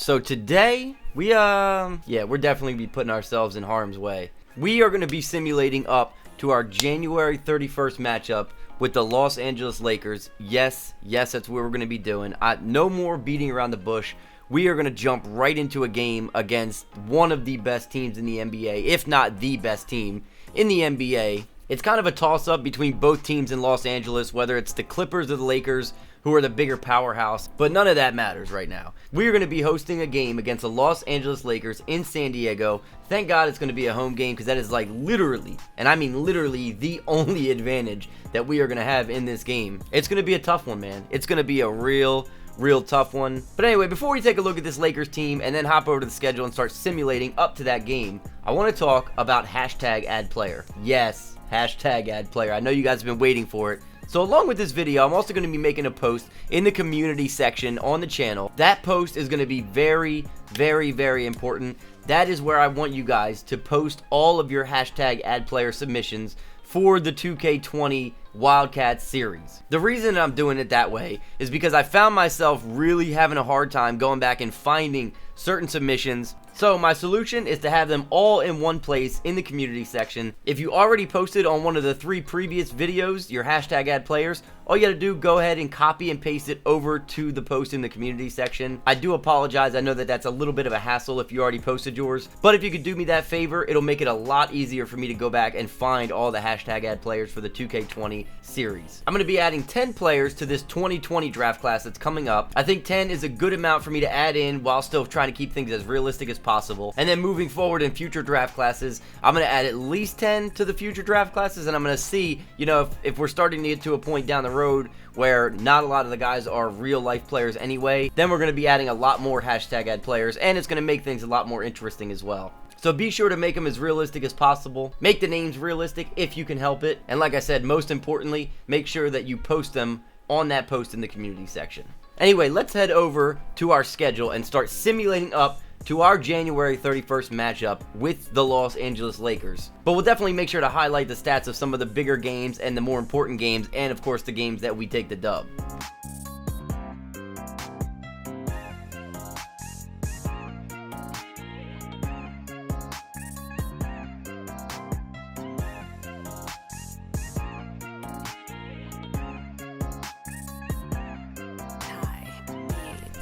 So today, we're definitely be putting ourselves in harm's way. We are going to be simulating up to our January 31st matchup with the Los Angeles Lakers. Yes, that's what we're going to be doing. No more beating around the bush. We are going to jump right into a game against one of the best teams in the NBA, if not the best team in the NBA. It's kind of a toss-up between both teams in Los Angeles, whether it's the Clippers or the Lakers, who are the bigger powerhouse, but none of that matters right now. We are going to be hosting a game against the Los Angeles Lakers in San Diego. Thank God it's going to be a home game, because that is like literally, and I mean literally, the only advantage that we are going to have in this game. It's going to be a tough one, man. It's going to be a real tough one. But anyway, before we take a look at this Lakers team and then hop over to the schedule and start simulating up to that game, I want to talk about hashtag add player. Yes, hashtag add player. I know you guys have been waiting for it. So along with this video, I'm also going to be making a post in the community section on the channel. That post is going to be very important. That is where I want you guys to post all of your hashtag add player submissions for the 2K20 Wildcats series. The reason I'm doing it that way is because I found myself really having a hard time going back and finding certain submissions. So my solution is to have them all in one place in the community section. If you already posted on one of the 3 previous videos your hashtag add players, all you gotta do, go ahead and copy and paste it over to the post in the community section. I do apologize, I know that that's a little bit of a hassle if you already posted yours, but if you could do me that favor, it'll make it a lot easier for me to go back and find all the hashtag add players for the 2K20 series. I'm gonna be adding 10 players to this 2020 draft class that's coming up. I think 10 is a good amount for me to add in while still trying to keep things as realistic as possible. And then moving forward in future draft classes, I'm going to add at least 10 to the future draft classes, and I'm going to see, you know, if we're starting to get to a point down the road where not a lot of the guys are real life players anyway, then we're going to be adding a lot more hashtag add players, and it's going to make things a lot more interesting as well. So be sure to make them as realistic as possible. Make the names realistic if you can help it. And like I said, most importantly, make sure that you post them on that post in the community section. Anyway, let's head over to our schedule and start simulating up to our January 31st matchup with the Los Angeles Lakers. But we'll definitely make sure to highlight the stats of some of the bigger games and the more important games, and of course the games that we take the dub.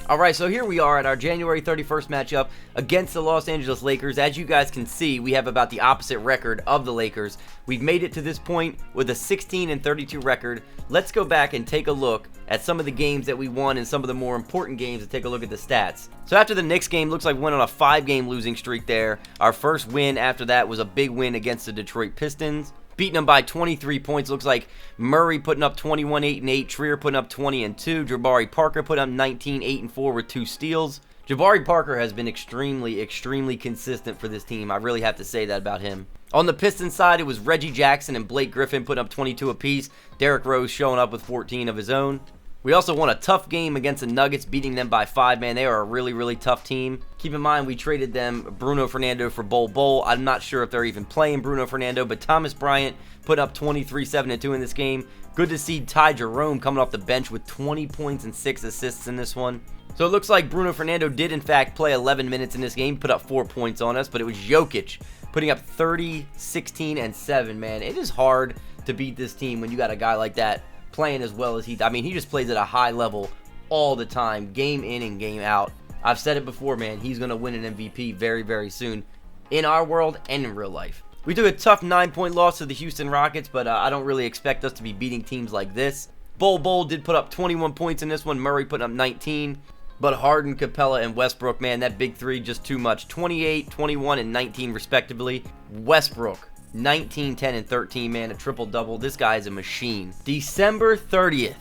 Alright, so here we are at our January 31st matchup against the Los Angeles Lakers. As you guys can see, we have about the opposite record of the Lakers. We've made it to this point with a 16-32 record. Let's go back and take a look at some of the games that we won and some of the more important games and take a look at the stats. So after the Knicks game, looks like we went on a 5-game losing streak there. Our first win after that was a big win against the Detroit Pistons, beating them by 23 points. Looks like Murray putting up 21, 8, and 8. Trier putting up 20 and 2. Jabari Parker put up 19, 8, and 4 with 2 steals. Jabari Parker has been extremely consistent for this team. I really have to say that about him. On the Pistons side, it was Reggie Jackson and Blake Griffin putting up 22 apiece. Derrick Rose showing up with 14 of his own. We also won a tough game against the Nuggets, beating them by 5, man. They are a really tough team. Keep in mind, we traded them Bruno Fernando for Bol. I'm not sure if they're even playing Bruno Fernando, but Thomas Bryant put up 23, 7, and 2 in this game. Good to see Ty Jerome coming off the bench with 20 points and 6 assists in this one. So it looks like Bruno Fernando did, in fact, play 11 minutes in this game, put up 4 points on us, but it was Jokic putting up 30, 16, and 7, man. It is hard to beat this team when you got a guy like that playing as well as he just plays at a high level all the time, game in and game out. I've said it before, man, he's going to win an MVP very soon in our world and in real life. We took a tough 9-point loss to the Houston Rockets, but I don't really expect us to be beating teams like this. Bol did put up 21 points in this one. Murray putting up 19. But Harden, Capella, and Westbrook, man, that big three just too much. 28, 21, and 19 respectively. Westbrook, 19, 10, and 13, man, a triple-double. This guy is a machine. December 30th.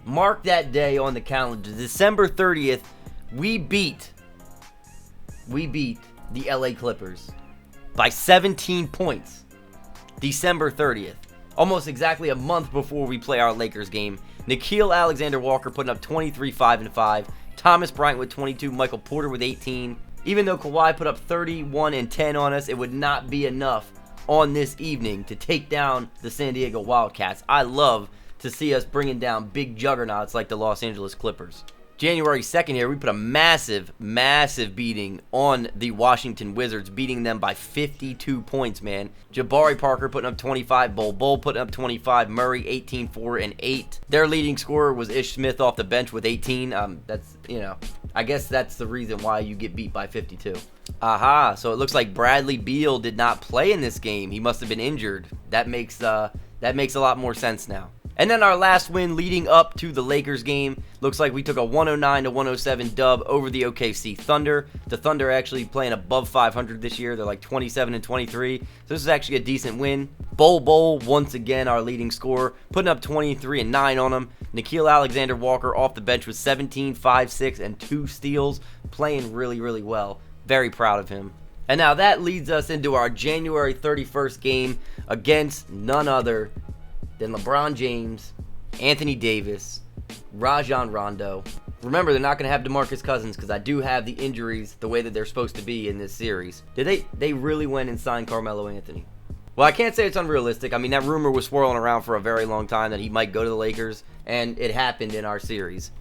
Mark that day on the calendar. December 30th, we beat the LA Clippers by 17 points. December 30th. Almost exactly a month before we play our Lakers game. Nickeil Alexander-Walker putting up 23, 5, and 5. Thomas Bryant with 22. Michael Porter with 18. Even though Kawhi put up 31 and 10 on us, it would not be enough on this evening to take down the San Diego Wildcats. I love to see us bringing down big juggernauts like the Los Angeles Clippers. January 2nd here, we put a massive beating on the Washington Wizards, beating them by 52 points, man. Jabari Parker putting up 25, Bol putting up 25, Murray 18, 4, and 8. Their leading scorer was Ish Smith off the bench with 18. That's, you know, I guess that's the reason why you get beat by 52. Aha, so it looks like Bradley Beal did not play in this game. He must have been injured. That makes a lot more sense now. And then our last win leading up to the Lakers game, looks like we took a 109-107 dub over the OKC Thunder. The Thunder actually playing above 500 this year. They're like 27-23. So this is actually a decent win. Bol, once again, our leading scorer, putting up 23 and 9 on him. Nickeil Alexander-Walker off the bench with 17, 5, 6, and 2 steals, playing really well. Very proud of him. And now that leads us into our January 31st game against none other than LeBron James, Anthony Davis, Rajon Rondo. Remember, they're not going to have DeMarcus Cousins because I do have the injuries the way that they're supposed to be in this series. They really went and signed Carmelo Anthony? Well, I can't say it's unrealistic. I mean, that rumor was swirling around for a very long time that he might go to the Lakers, and it happened in our series.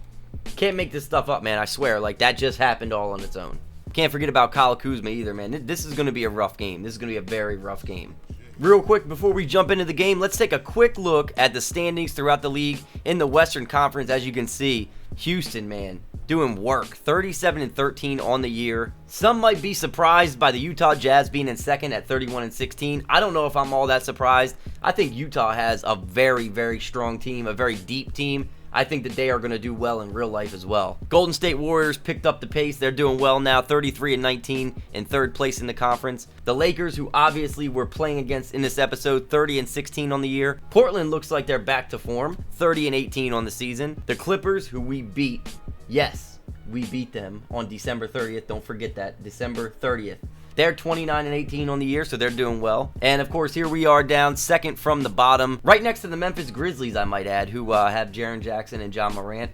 Can't make this stuff up, man. I swear. Like, that just happened all on its own. Can't forget about Kyle Kuzma either, man. This is going to be a rough game. This is going to be a very rough game. Real quick, before we jump into the game, let's take a quick look at the standings throughout the league in the Western Conference. As you can see, Houston, man, doing work. 37-13 on the year. Some might be surprised by the Utah Jazz being in second at 31-16. I don't know if I'm all that surprised. I think Utah has a very strong team, a very deep team. I think that they are going to do well in real life as well. Golden State Warriors picked up the pace. They're doing well now, 33-19 in third place in the conference. The Lakers, who obviously we're playing against in this episode, 30-16 on the year. Portland looks like they're back to form, 30-18 on the season. The Clippers, who we beat, yes, we beat them on December 30th. Don't forget that, December 30th. They're 29-18 on the year, so they're doing well. And, of course, here we are down second from the bottom, right next to the Memphis Grizzlies, I might add, who have Jaren Jackson and John Morant.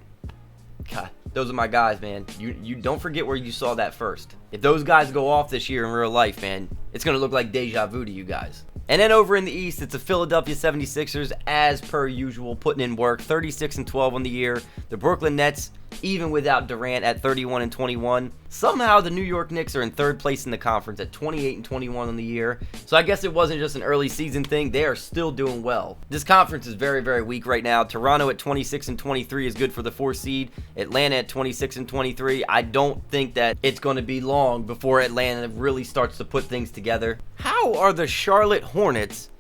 God, those are my guys, man. You don't forget where you saw that first. If those guys go off this year in real life, man, it's going to look like deja vu to you guys. And then over in the East, it's the Philadelphia 76ers, as per usual, putting in work, 36-12 on the year. The Brooklyn Nets, even without Durant, at 31-21. Somehow the New York Knicks are in third place in the conference at 28-21 on the year. So I guess it wasn't just an early season thing. They are still doing well. This conference is very weak right now. Toronto at 26-23 is good for the 4th seed. Atlanta at 26-23. I don't think that it's going to be long before Atlanta really starts to put things together. How are the Charlotte Hornets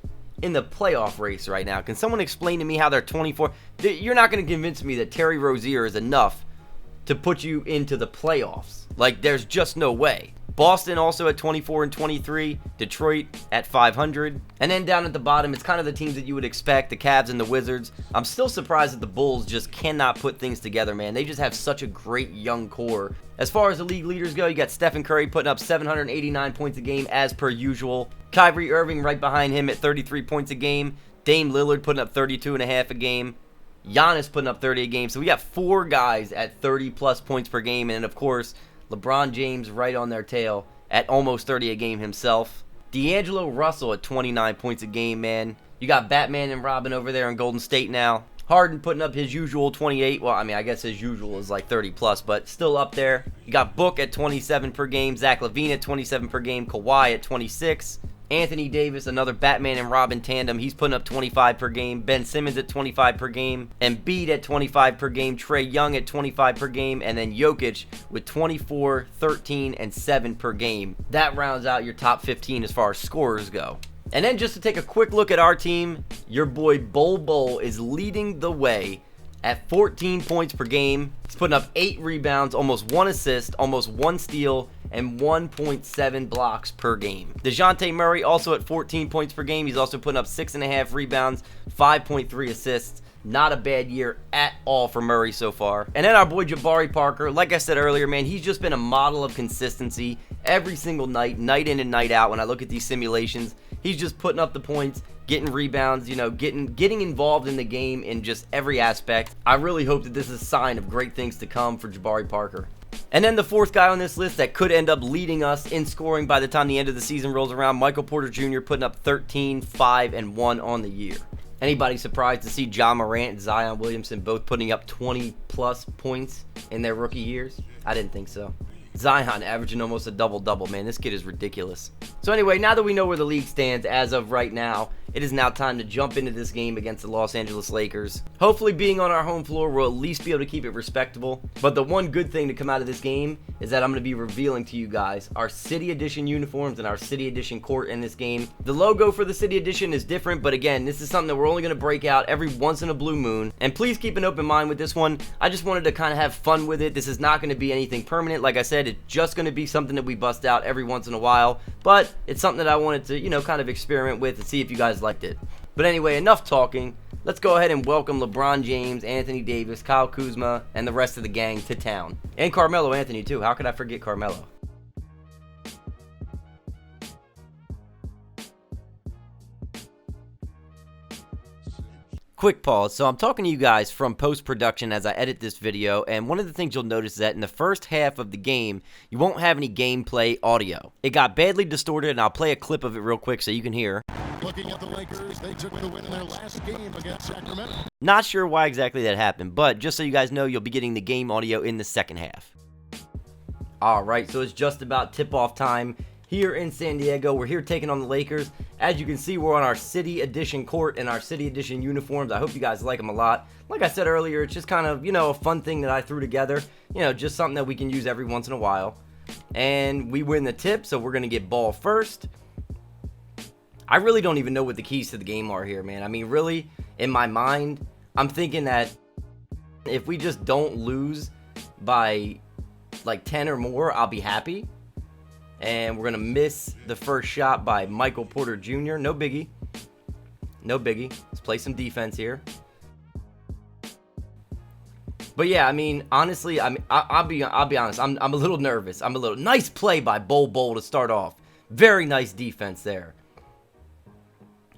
in the playoff race right now? Can someone explain to me how they're 24? You're not going to convince me that Terry Rozier is enough to put you into the playoffs. Like, there's just no way. Boston also at 24-23, Detroit at 500. And then down at the bottom, it's kind of the teams that you would expect, the Cavs and the Wizards. I'm still surprised that the Bulls just cannot put things together, man. They just have such a great young core. As far as the league leaders go, you got Stephen Curry putting up 789 points a game as per usual. Kyrie Irving right behind him at 33 points a game. Dame Lillard putting up 32.5 a game. Giannis putting up 30 a game. So we got 4 guys at 30-plus points per game. And, of course, LeBron James right on their tail at almost 30 a game himself. D'Angelo Russell at 29 points a game, man. You got Batman and Robin over there in Golden State now. Harden putting up his usual 28. Well, I mean, I guess his usual is like 30-plus, but still up there. You got Book at 27 per game. Zach LaVine at 27 per game. Kawhi at 26. Anthony Davis, another Batman and Robin tandem. He's putting up 25 per game. Ben Simmons at 25 per game. Embiid at 25 per game. Trae Young at 25 per game. And then Jokic with 24, 13, and 7 per game. That rounds out your top 15 as far as scorers go. And then just to take a quick look at our team, your boy Bol is leading the way at 14 points per game. He's putting up 8 rebounds, almost 1 assist, almost 1 steal, and 1.7 blocks per game. DeJounte Murray also at 14 points per game. He's also putting up 6.5 rebounds, 5.3 assists. Not a bad year at all for Murray so far. And then our boy Jabari Parker, like I said earlier, man, he's just been a model of consistency every single night, night in and night out. When I look at these simulations, he's just putting up the points, getting rebounds, you know, getting involved in the game in just every aspect. I really hope that this is a sign of great things to come for Jabari Parker. And then the 4th guy on this list that could end up leading us in scoring by the time the end of the season rolls around, Michael Porter Jr. putting up 13, 5, and 1 on the year. Anybody surprised to see John Morant and Zion Williamson both putting up 20-plus points in their rookie years? I didn't think so. Zion averaging almost a double-double, man. This kid is ridiculous. So anyway, now that we know where the league stands as of right now, it is now time to jump into this game against the Los Angeles Lakers. Hopefully being on our home floor, we'll at least be able to keep it respectable. But the one good thing to come out of this game is that I'm going to be revealing to you guys our City Edition uniforms and our City Edition court in this game. The logo for the City Edition is different, but again, this is something that we're only going to break out every once in a blue moon. And please keep an open mind with this one. I just wanted to kind of have fun with it. This is not going to be anything permanent. Like I said, it's just going to be something that we bust out every once in a while. But it's something that I wanted to, you know, kind of experiment with and see if you guys liked it. But anyway, enough talking. Let's go ahead and welcome LeBron James, Anthony Davis, Kyle Kuzma, and the rest of the gang to town. And Carmelo Anthony, too. How could I forget Carmelo? Quick pause. So I'm talking to you guys from post-production as I edit this video, and one of the things you'll notice is that in the first half of the game, you won't have any gameplay audio. It got badly distorted, and I'll play a clip of it real quick so you can hear. Looking at the Lakers, they took the win in their last game against Sacramento. Not sure why exactly that happened, but just so you guys know, you'll be getting the game audio in the second half. Alright, so it's just about tip-off time here in San Diego. We're here taking on the Lakers. As you can see, we're on our City Edition court and our City Edition uniforms. I hope you guys like them a lot. Like I said earlier, it's just kind of, you know, a fun thing that I threw together. You know, just something that we can use every once in a while. And we win the tip, so we're going to get ball first. I really don't even know what the keys to the game are here, man. I mean, really, in my mind, I'm thinking that if we just don't lose by like 10 or more, I'll be happy. And we're going to miss the first shot by Michael Porter Jr. No biggie. No biggie. Let's play some defense here. But yeah, I mean, honestly, I'll be honest. I'm a little nervous. Nice play by Bol to start off. Very nice defense there.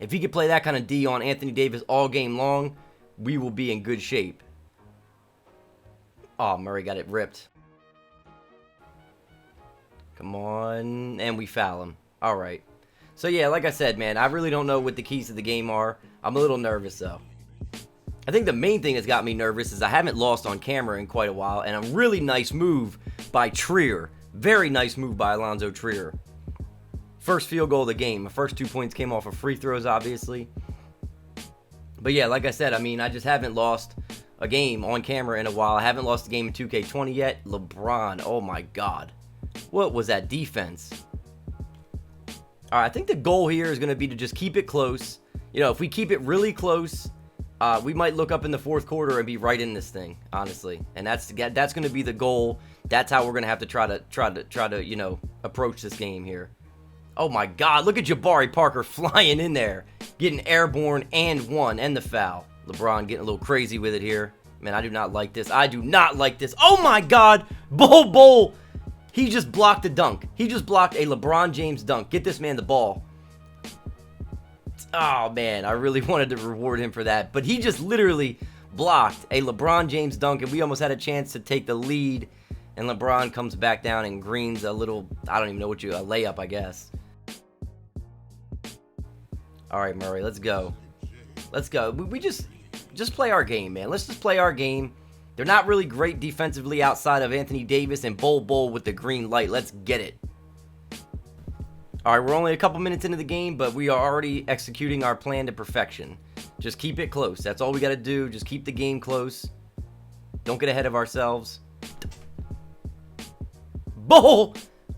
If he could play that kind of D on Anthony Davis all game long, we will be in good shape. Oh, Murray got it ripped. Come on. And we foul him. All right. So, yeah, like I said, man, I really don't know what the keys to the game are. I'm a little nervous, though. I think the main thing that's got me nervous is I haven't lost on camera in quite a while, and a really nice move by Trier. Very nice move by Alonzo Trier. First field goal of the game. The first 2 points came off of free throws, obviously. But yeah, like I said, I mean, I just haven't lost a game on camera in a while. I haven't lost a game in 2K20 yet. LeBron, oh my God. What was that defense? All right, I think the goal here is going to be to just keep it close. You know, if we keep it really close, we might look up in the fourth quarter and be right in this thing, honestly. And that's going to be the goal. That's how we're going to have to try to, you know, approach this game here. Oh my God, look at Jabari Parker flying in there, getting airborne and one, and the foul. LeBron getting a little crazy with it here. Man, I do not like this. I do not like this. Oh my God, Bol. He just blocked a dunk. He just blocked a LeBron James dunk. Get this man the ball. Oh man, I really wanted to reward him for that, but he just literally blocked a LeBron James dunk, and we almost had a chance to take the lead, and LeBron comes back down and greens a little, I don't even know what a layup, I guess. All right, Murray, let's go. Let's go. We just play our game, man. Let's just play our game. They're not really great defensively outside of Anthony Davis and Bol with the green light. Let's get it. All right, we're only a couple minutes into the game, but we are already executing our plan to perfection. Just keep it close. That's all we got to do. Just keep the game close. Don't get ahead of ourselves. Bol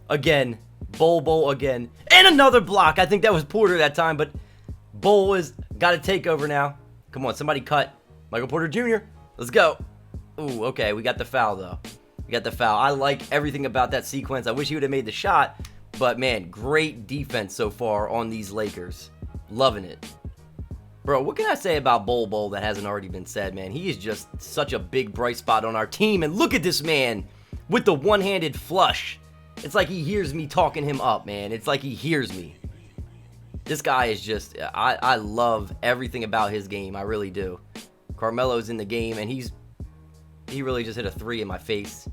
again. Bol again. And another block. I think that was Porter that time, but Bol has got to take over now. Come on, somebody cut. Michael Porter Jr. Let's go. Ooh, okay, we got the foul, though. We got the foul. I like everything about that sequence. I wish he would have made the shot, but, man, great defense so far on these Lakers. Loving it. Bro, what can I say about Bol that hasn't already been said, man? He is just such a big bright spot on our team, and look at this man with the one-handed flush. It's like he hears me talking him up, man. It's like he hears me. This guy is just, I love everything about his game. I really do. Carmelo's in the game, and he really just hit a three in my face.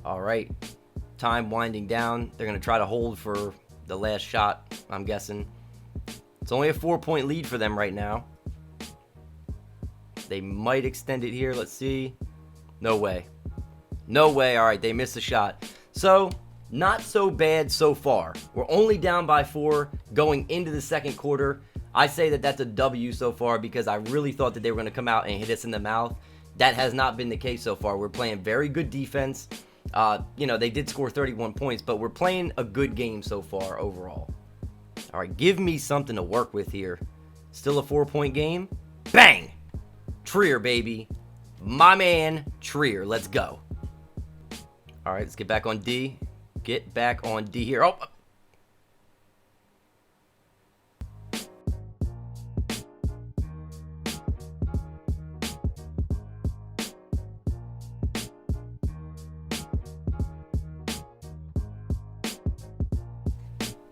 All right. Time winding down. They're going to try to hold for the last shot, I'm guessing. It's only a 4-point lead for them right now. They might extend it here. Let's see. No way. No way. All right, they missed the shot. So, not so bad so far. We're only down by 4 going into the second quarter. I say that that's a W so far because I really thought that they were going to come out and hit us in the mouth. That has not been the case so far. We're playing very good defense. They did score 31 points, but we're playing a good game so far overall. All right, give me something to work with here. Still a 4-point game. Bang! Trier, baby. My man, Trier. Let's go. All right, let's get back on D. Get back on D here. Oh!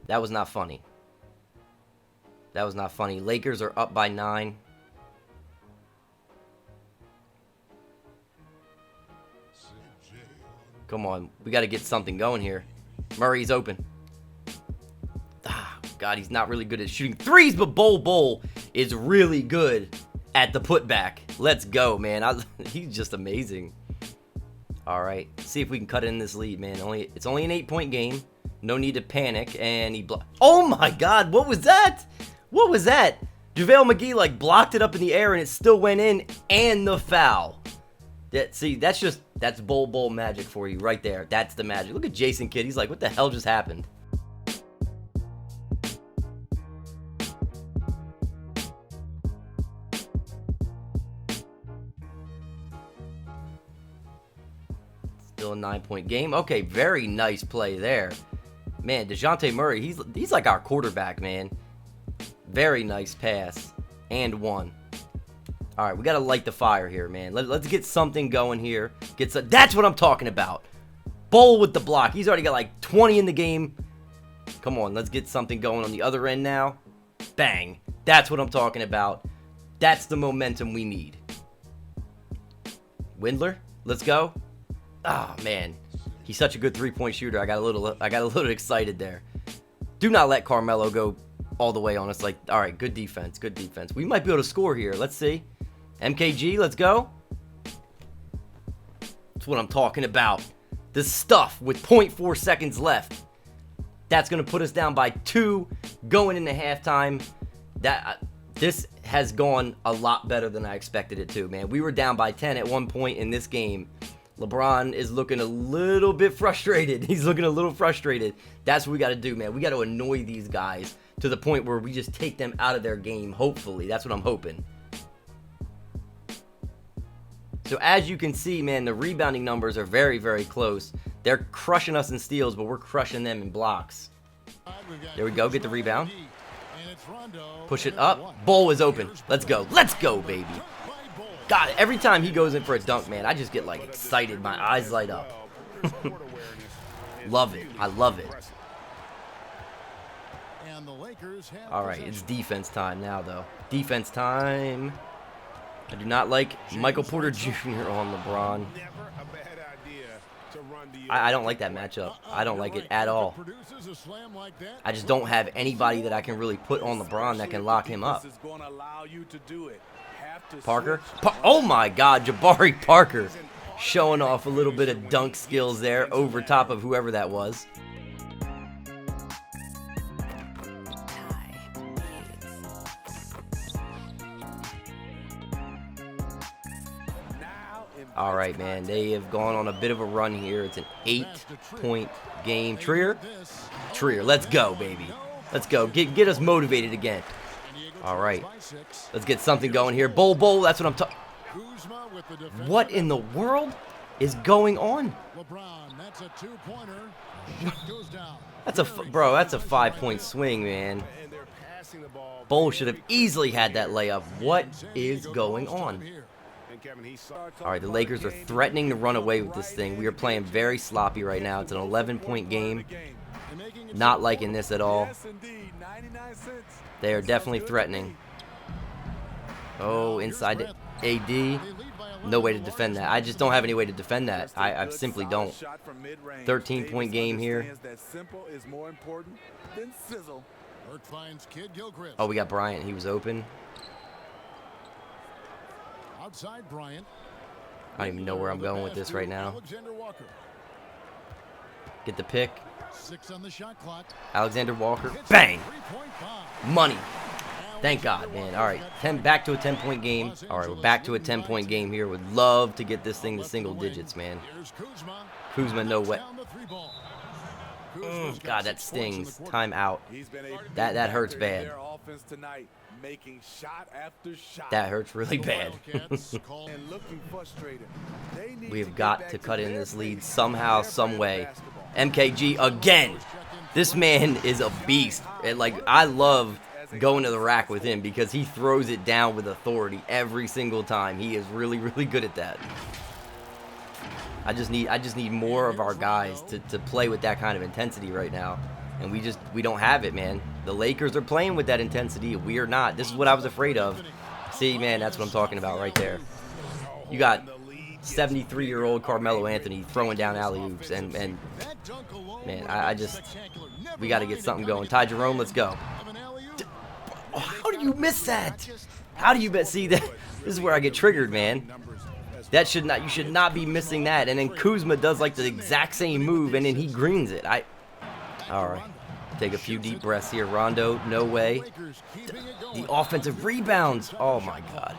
That was not funny. That was not funny. Lakers are up by 9. Come on. We got to get something going here. Murray's open. God, he's not really good at shooting threes, but Bol is really good at the putback. Let's go, man. He's just amazing. All right. See if we can cut in this lead, man. It's only an 8-point game. No need to panic. And he oh, my God. What was that? What was that? JaVale McGee, blocked it up in the air, and it still went in, and the foul. That's Bol magic for you right there. That's the magic. Look at Jason Kidd. He's like, what the hell just happened? Still a 9-point game. Okay, very nice play there. Man, DeJounte Murray, he's like our quarterback, man. Very nice pass. And one. All right, we got to light the fire here, man. Let's get something going here. That's what I'm talking about. Bol with the block. He's already got 20 in the game. Come on, let's get something going on the other end now. Bang. That's what I'm talking about. That's the momentum we need. Windler, let's go. Ah, man. He's such a good three-point shooter. I got a little excited there. Do not let Carmelo go all the way on us. All right, good defense, good defense. We might be able to score here. Let's see. MKG, let's go. That's what I'm talking about. The stuff with 0.4 seconds left. That's going to put us down by 2 going into halftime. This has gone a lot better than I expected it to, man. We were down by 10 at one point in this game. LeBron is looking a little bit frustrated. He's looking a little frustrated. That's what we got to do, man. We got to annoy these guys to the point where we just take them out of their game, hopefully. That's what I'm hoping. So as you can see, man, the rebounding numbers are very, very close. They're crushing us in steals, but we're crushing them in blocks. There we go. Get the rebound. Push it up. Bol is open. Let's go. Let's go, baby. God, every time he goes in for a dunk, man, I just get excited. My eyes light up. Love it. I love it. All right, it's defense time now, though. Defense time. I do not like Michael Porter Jr. on LeBron. I don't like that matchup. I don't like it at all. I just don't have anybody that I can really put on LeBron that can lock him up. Parker. Oh my God, Jabari Parker showing off a little bit of dunk skills there over top of whoever that was. All right, man. They have gone on a bit of a run here. It's an 8-point game. Trier, let's go, baby. Let's go. Get us motivated again. All right. Let's get something going here. Bol, that's what I'm talking. What in the world is going on? That's a 5-point swing, man. Bol should have easily had that layup. What is going on? All right, the Lakers are threatening to run away with this thing. We are playing very sloppy right now. It's an 11-point game. Not liking this at all. They are definitely threatening. Oh, inside the AD. No way to defend that. I just don't have any way to defend that. I simply don't. 13-point game here. Burke finds Kid Gilchrist. Oh, we got Bryant. He was open. Outside Bryant. I don't even know where I'm going with this right now. Alexander Walker. Get the pick. 6 on the shot clock. Alexander Walker. Bang! Three-point bomb. Money. Thank God, man. All right, back to a 10-point game. All right, we're back to a 10-point game here. Would love to get this thing to single digits, man. Here's Kuzma. Kuzma, no way. Down the three ball. God, that stings. Time out. He's been able That hurts bad. their offense tonight, making shot after shot. That hurts really bad. And looking frustrated. They need We to have get got back to to cut in their this lead basics, somehow, their some brand of way. basketball. MKG again. This man is a beast. And like, I love going to the rack with him because he throws it down with authority every single time. He is really, really good at that. I just need more of our guys to play with that kind of intensity right now. And we don't have it, man. The Lakers are playing with that intensity. We are not. This is what I was afraid of. See, man, that's what I'm talking about right there. You got 73-year-old Carmelo Anthony throwing down alley-oops. And man, we got to get something going. Ty Jerome, let's go. How do you miss that? How do you see that? This is where I get triggered, man. You should not be missing that. And then Kuzma does like the exact same move, and then he greens it. All right. Take a few deep breaths here. Rondo, no way. The offensive rebounds. Oh, my God.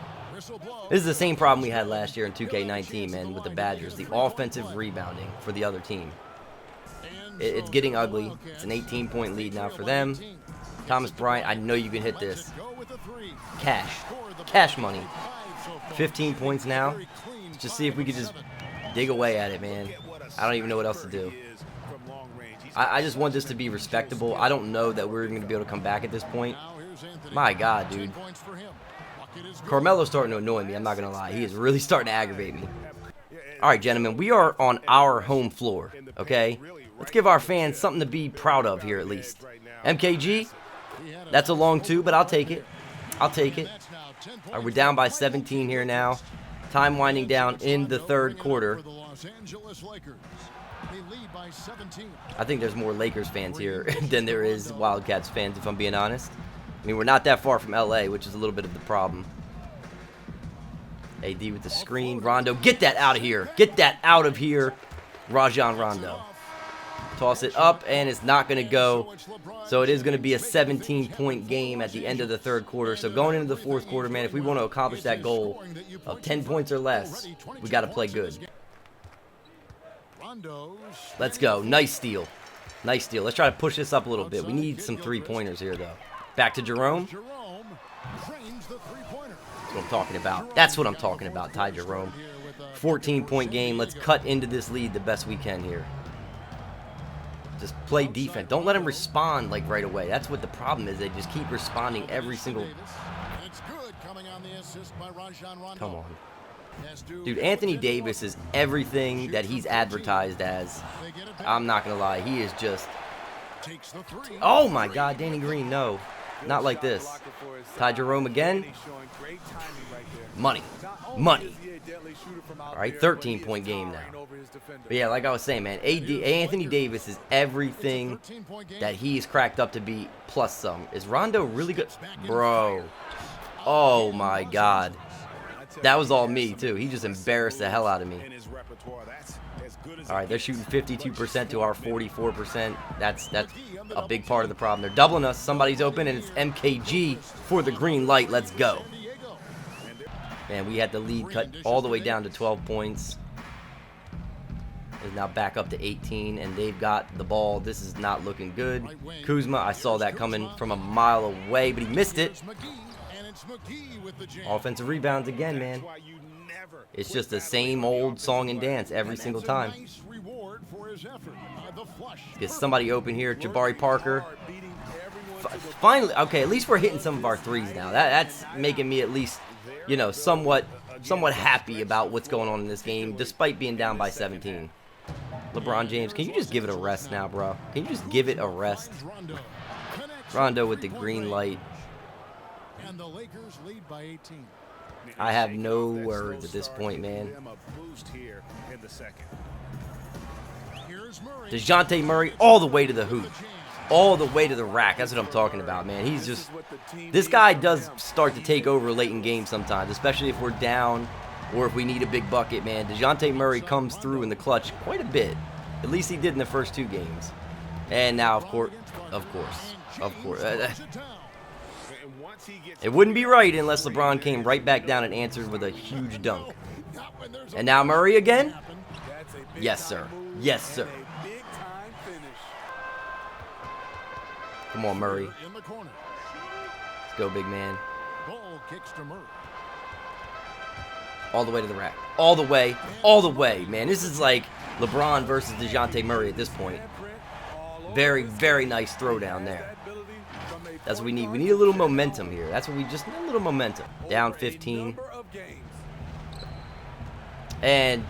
This is the same problem we had last year in 2K19, man, with the Badgers. The offensive rebounding for the other team. It's getting ugly. It's an 18-point lead now for them. Thomas Bryant, I know you can hit this. Cash money. 15 points now. Let's just see if we could just dig away at it, man. I don't even know what else to do. I just want this to be respectable. I don't know that we're going to be able to come back at this point. My God, dude. Carmelo's starting to annoy me, I'm not going to lie. He is really starting to aggravate me. All right, gentlemen, we are on our home floor, okay? Let's give our fans something to be proud of here at least. MKG, that's a long two, but I'll take it. I'll take it. All right, we're down by 17 here now. Time winding down in the third quarter. I think there's more Lakers fans here than there is Wildcats fans, if I'm being honest. I mean, we're not that far from LA, which is a little bit of the problem. AD with the screen. Rondo, get that out of here. Get that out of here. Rajon Rondo. Toss it up, and it's not going to go. So it is going to be a 17-point game at the end of the third quarter. So going into the fourth quarter, man, if we want to accomplish that goal of 10 points or less, we got to play good. Let's go. Nice steal. Nice steal. Let's try to push this up a little bit. We need some three-pointers here, though. Back to Jerome. That's what I'm talking about. That's what I'm talking about, Ty Jerome. 14-point game. Let's cut into this lead the best we can here. Just play defense. Don't let them respond like right away. That's what the problem is. They just keep responding every single... Come on. Dude, Anthony Davis is everything that he's advertised as. I'm not going to lie. He is just... Oh, my God. Danny Green, no. Not like this. Ty Jerome again. Money. Money. All right, 13-point game now. But yeah, like I was saying, man, Anthony Davis is everything that he's cracked up to be plus some. Is Rondo really good? Bro. Oh, my God. That was all me, too. He just embarrassed the hell out of me. All right, they're shooting 52% to our 44%. That's a big part of the problem. They're doubling us. Somebody's open, and it's MKG for the green light. Let's go. Man, we had the lead cut all the way down to 12 points. It's now back up to 18, and they've got the ball. This is not looking good. Kuzma, I saw that coming from a mile away, but he missed it. Offensive rebounds again, man. It's just the same old song and dance every single time. Get somebody open here, Jabari Parker. Finally, okay, at least we're hitting some of our threes now. That's making me at least, you know, somewhat happy about what's going on in this game, despite being down by 17. LeBron James, can you just give it a rest now, bro? Can you just give it a rest? Rondo with the green light. And the Lakers lead by 18. I have no words at this point, man. DeJounte Murray all the way to the hoop. all the way to the rack. That's what I'm talking about, man. He's just, this guy does start to take over late in games sometimes, especially if we're down or if we need a big bucket, man. DeJounte Murray comes through in the clutch quite a bit. At least he did in the first 2 games. And now, of course. It wouldn't be right unless LeBron came right back down and answered with a huge dunk. And now Murray again? Yes, sir. Yes, sir. Come on, Murray. Let's go, big man. All the way to the rack. All the way. All the way, man. This is like LeBron versus DeJounte Murray at this point. Very, very nice throwdown there. That's what we need. We need a little momentum here. That's what we just need, a little momentum. Down 15. And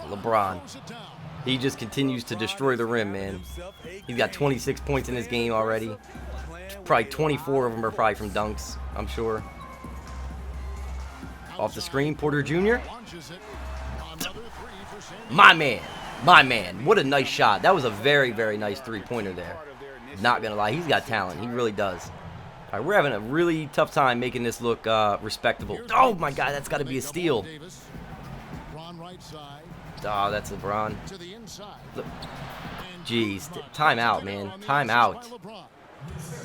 LeBron. He just continues to destroy the rim, man. He's got 26 points in this game already. Probably 24 of them are probably from dunks, I'm sure. Off the screen, Porter Jr. My man. My man. What a nice shot. That was a very, very nice three-pointer there. Not going to lie. He's got talent. He really does. All right, we're having a really tough time making this look respectable. Oh, my God. That's got to be a steal. Oh, that's LeBron. Jeez. Timeout, man. Timeout.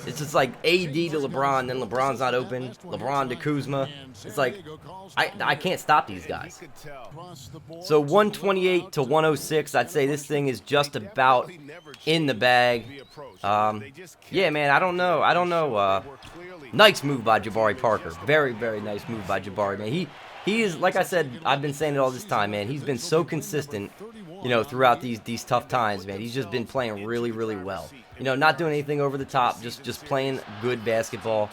It's just like AD to LeBron, then LeBron's not open. LeBron to Kuzma. It's like, I can't stop these guys. So 128 to 106. I'd say this thing is just about in the bag. Yeah, man, I don't know. Nice move by Jabari Parker. Very, very nice move by Jabari, man. He is, like I said, I've been saying it all this time, man. He's been so consistent, you know, throughout these tough times, man. He's just been playing really, really well. You know, not doing anything over the top, just playing good basketball.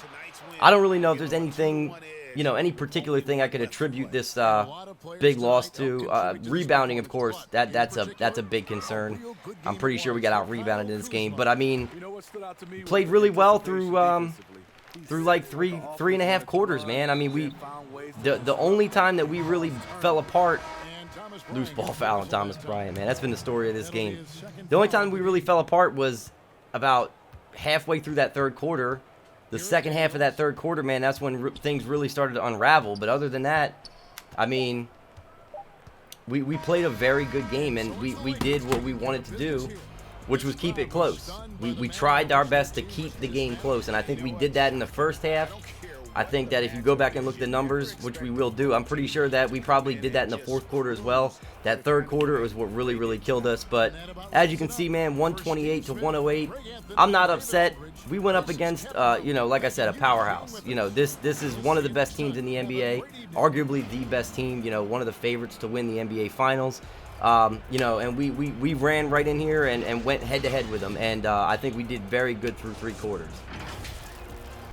I don't really know if there's anything, you know, any particular thing I could attribute this big loss to. Rebounding, of course, that's a big concern. I'm pretty sure we got out rebounded in this game, but I mean, played really well through like three and a half quarters, man. I mean, the only time that we really fell apart. Loose ball foul on Thomas Bryant, man. That's been the story of this game. The only time we really fell apart was about halfway through that third quarter. The second half of that third quarter, man, that's when things really started to unravel. But other than that, I mean, we played a very good game, and we did what we wanted to do, which was keep it close. We tried our best to keep the game close, and I think we did that in the first half. I think that if you go back and look at the numbers, which we will do, I'm pretty sure that we probably did that in the fourth quarter as well. That third quarter was what really, really killed us. But as you can see, man, 128 to 108. I'm not upset. We went up against, you know, like I said, a powerhouse. You know, this is one of the best teams in the NBA, arguably the best team. You know, one of the favorites to win the NBA Finals. You know, and we ran right in here and went head-to-head with them. And I think we did very good through three quarters.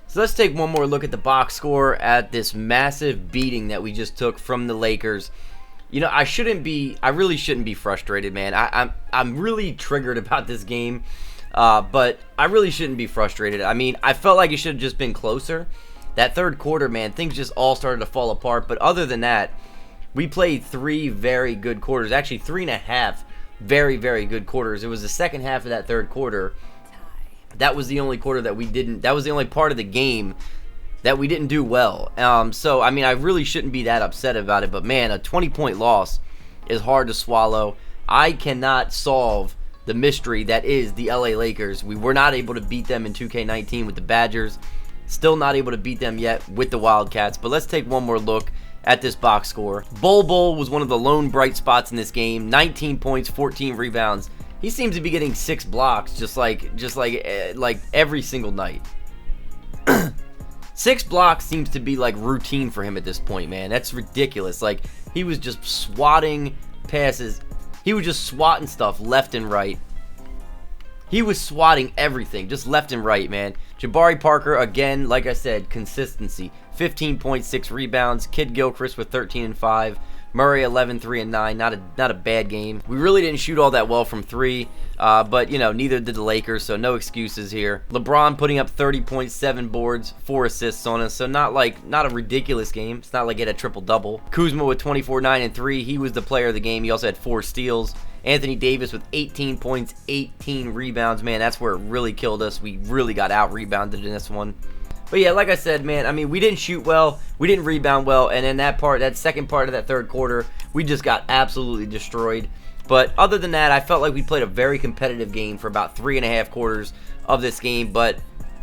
So let's take one more look at the box score at this massive beating that we just took from the Lakers. You know, I really shouldn't be frustrated, man. I'm really triggered about this game, but I really shouldn't be frustrated. I mean, I felt like it should have just been closer. That third quarter, man, things just all started to fall apart. But other than that, we played 3 very good quarters. Actually, 3.5 very, very good quarters. It was the second half of that third quarter. That was the only quarter that we didn't. That was the only part of the game that we didn't do well. So, I mean, I really shouldn't be that upset about it. But, man, a 20-point loss is hard to swallow. I cannot solve the mystery that is the LA Lakers. We were not able to beat them in 2K19 with the Badgers. Still not able to beat them yet with the Wildcats. But let's take one more look at this box score. Bol was one of the lone bright spots in this game. 19 points, 14 rebounds. He seems to be getting 6 blocks just like every single night. 6 blocks seems to be like routine for him at this point, man. That's ridiculous. Like, he was just swatting passes. He was just swatting stuff left and right. He was swatting everything just left and right, man. Jabari Parker, again, like I said, consistency. 15.6 rebounds. Kid Gilchrist with 13 and 5. Murray 11, 3, and 9. Not a bad game. We really didn't shoot all that well from 3, but you know, neither did the Lakers, so no excuses here. LeBron putting up 30.7 boards, 4 assists on us, so not a ridiculous game. It's not like he had a triple-double. Kuzma with 24, 9, and 3. He was the player of the game. He also had 4 steals. Anthony Davis with 18 points, 18 rebounds. Man, that's where it really killed us. We really got out-rebounded in this one. But yeah, like I said, man, I mean, we didn't shoot well, we didn't rebound well, and in that second part of that third quarter, we just got absolutely destroyed. But other than that, I felt like we played a very competitive game for about 3.5 quarters of this game, but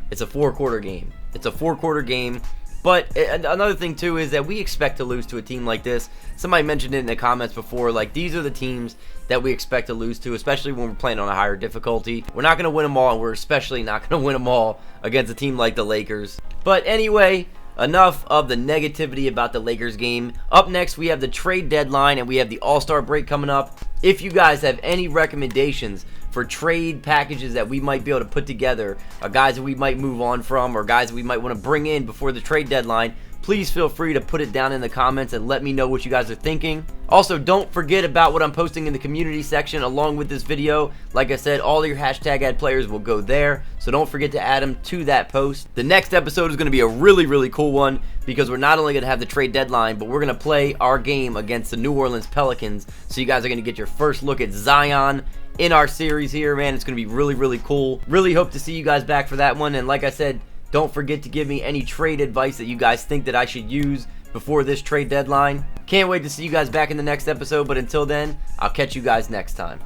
it's a 4-quarter game. It's a 4-quarter game. But another thing, too, is that we expect to lose to a team like this. Somebody mentioned it in the comments before, like, these are the teams that we expect to lose to, especially when we're playing on a higher difficulty. We're not going to win them all, and we're especially not going to win them all against a team like the Lakers. But anyway, enough of the negativity about the Lakers game. Up next, we have the trade deadline, and we have the All-Star break coming up. If you guys have any recommendations for trade packages that we might be able to put together, guys that we might move on from, or guys that we might want to bring in before the trade deadline, please feel free to put it down in the comments and let me know what you guys are thinking. Also, don't forget about what I'm posting in the community section along with this video. Like I said, all your hashtag ad players will go there, so don't forget to add them to that post. The next episode is going to be a really, really cool one because we're not only going to have the trade deadline, but we're going to play our game against the New Orleans Pelicans. So you guys are going to get your first look at Zion in our series here, man. It's going to be really, really cool. Really hope to see you guys back for that one. And like I said, don't forget to give me any trade advice that you guys think that I should use before this trade deadline. Can't wait to see you guys back in the next episode, but until then, I'll catch you guys next time.